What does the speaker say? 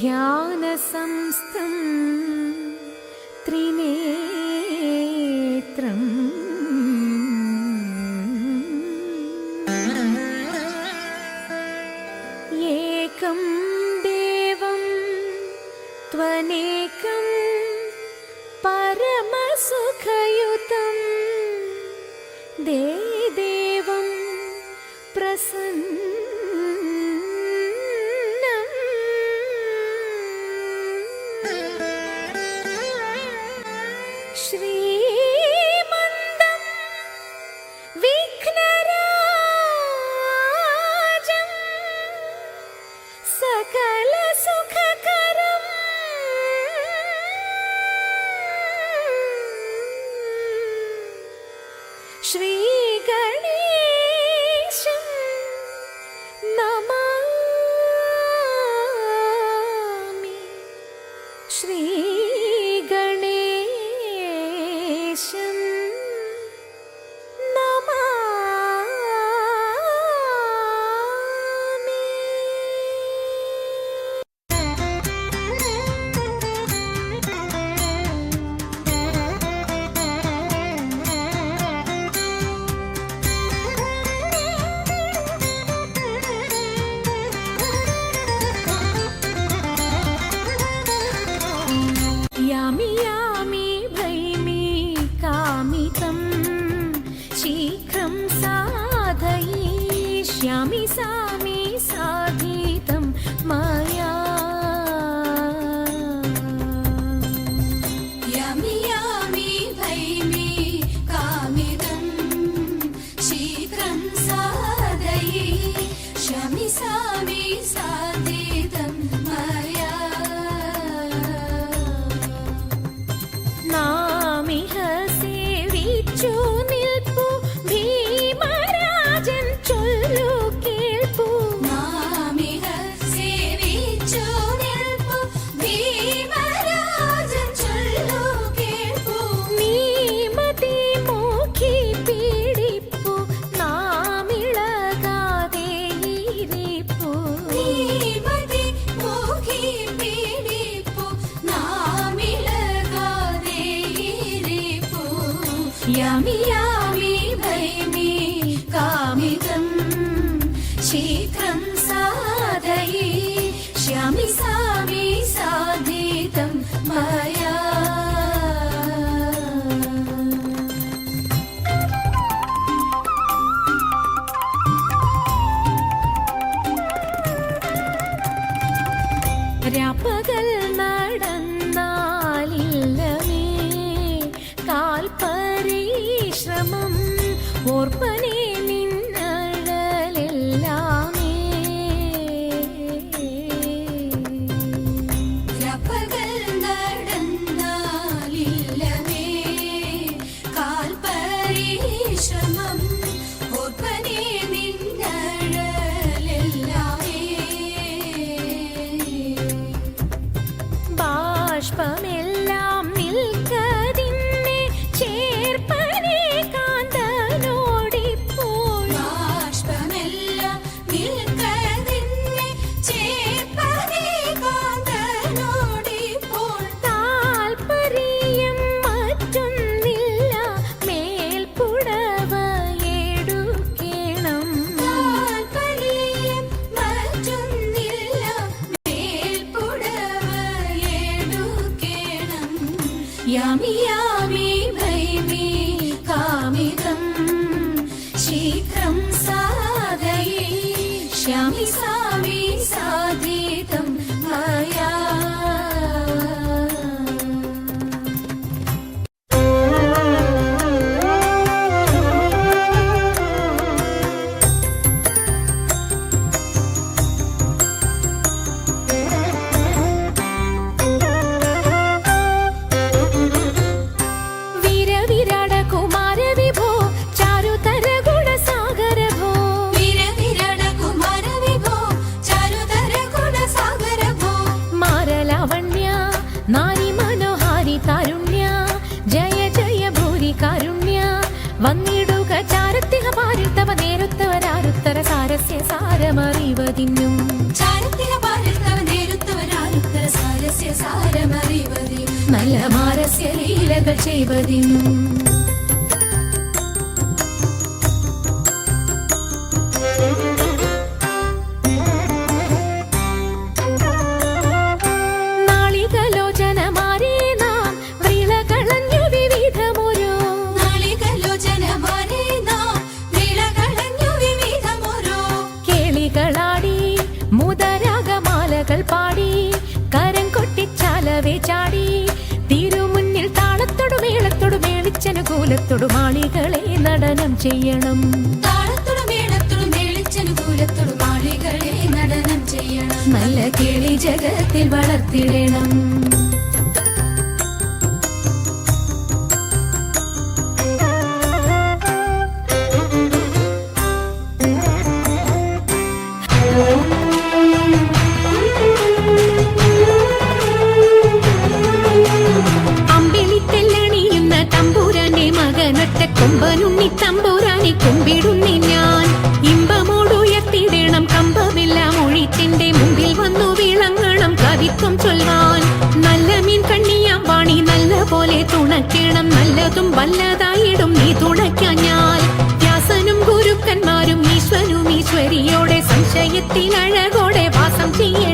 ध्यानसंस्थं त्रिनेत्रम् एकं देवं त्वनेकं परमसुखयुतं देवं प्रसन्नं श्रीमन्दं विघ्नराजं सकलसुखकरं श्रीगणेशं नमामि श्रीगणेशं नमामि। यामि यामि भैमि कामितं शीघ्रं साधयिष्यामि सामि साधितं मया। यामि यामि भैमि कामितं शीघ्रं साधयिष्यामि सामि साधितं मया। നാമിഹ സേവിച്ചു നിൽപ്പു ഭീമരാജൻ ചൊല്ലു കേൾപ്പു നാമിഹ സേവിച്ചു നിൽപ്പു ഭീമരാജൻ ചൊല്ലു കേൾപ്പു നീമതി മോഖി പീഡിപ്പു നാമിളകാതെ ഇരിപ്പു നീമതി മോഹി പീഡിപ്പു നാമിളകാതെ ഇരിപ്പു യാമി യാമി ഭൈമി കാമിതം ശീഘ്രം സാധയിഷ്യാമി സാമി സാധിതം മയാ। രാപ്പകൽ നടന്നാലില്ലമേ കാൽപരിശ്രമം ഓർപ്പനെ നിന്നഴലെല്ലാമേ രാപ്പകൽ നടന്നാലില്ലമേ കാൽപരിശ്രമം ഓർപ്പനെ നിന്നഴലെല്ലാമേ ബാഷ്പമെല്ലാം നിൽക്കതിന്നെ ചേർപ്പനെ കാന്തനോടിപ്പോൾ ബാഷ്പമെല്ലാം നിൽക്കതിന്നെ ചേർപ്പനെ കാന്തനോടിപ്പോൾ താൽപര്യം മറ്റൊന്നില്ല മേൽപ്പുടവ എടുക്കണം താൽപര്യം മറ്റൊന്നില്ല മേൽപ്പുടവ എടുക്കണം യാമി യാമി ഭൈമി കാമിതം ശീഘ്രം സാധയിഷ്യാമി സാമി സാധിതം മയാ। വീരവിരാട കുമാര വിഭോ ചാരുതര ഗുണസാഗര ഭോ വീരവിരാട കുമാര വിഭോ നല്ല മാരസ്യ ലീലകൾ ചെയ്വതിനും നാളികലോചനമാരേ നാം വിളകളഞ്ഞു വിവിധമൊരു നാളികലോചനമാരേ നാം വിളകളഞ്ഞു വിവിധമൊരു കേളികളാടി മുതരാഗമാലകൾ പാടി കരം കൊട്ടിച്ചാലവേ ചാടി തിരുമുന്നിൽ താളത്തോടു മേളത്തോടു മേളിച്ചനുകൂലത്തോടു മാളികളെ നടനം ചെയ്യണം താളത്തോടു മേളത്തോടു മേളിച്ചനുകൂലത്തോടു മാളികളെ നടനം ചെയ്യണം നല്ല കിളി ജഗത്തിൽ വളർത്തിടണം അമ്പിളിത്തെല്ലണിയുന്ന തമ്പുരാന്റെ മകനൊറ്റ കൊമ്പനുണ്ണി തമ്പുരാനെ കുമ്പിടുന്നി ഞാൻ ഇമ്പമോടുയർത്തിടണം കമ്പമെല്ലാം ഒഴിത്തിന്റെ മുമ്പിൽ വന്നു വിളങ്ങണം കവിത്വം ചൊല്ലാൻ നല്ല മീൻ കണ്ണിയാം വാണി നല്ല പോലെ തുണയ്ക്കണം നല്ലതും വല്ലതായിടും നീ തുണയ്ക്കാൻ ഞാൻ വ്യാസനും ഗുരുക്കന്മാരും ഈശ്വരും ഈശ്വരിയോടെ സംശയത്തിൽ അഴകോടെ വാസം ചെയ്യണം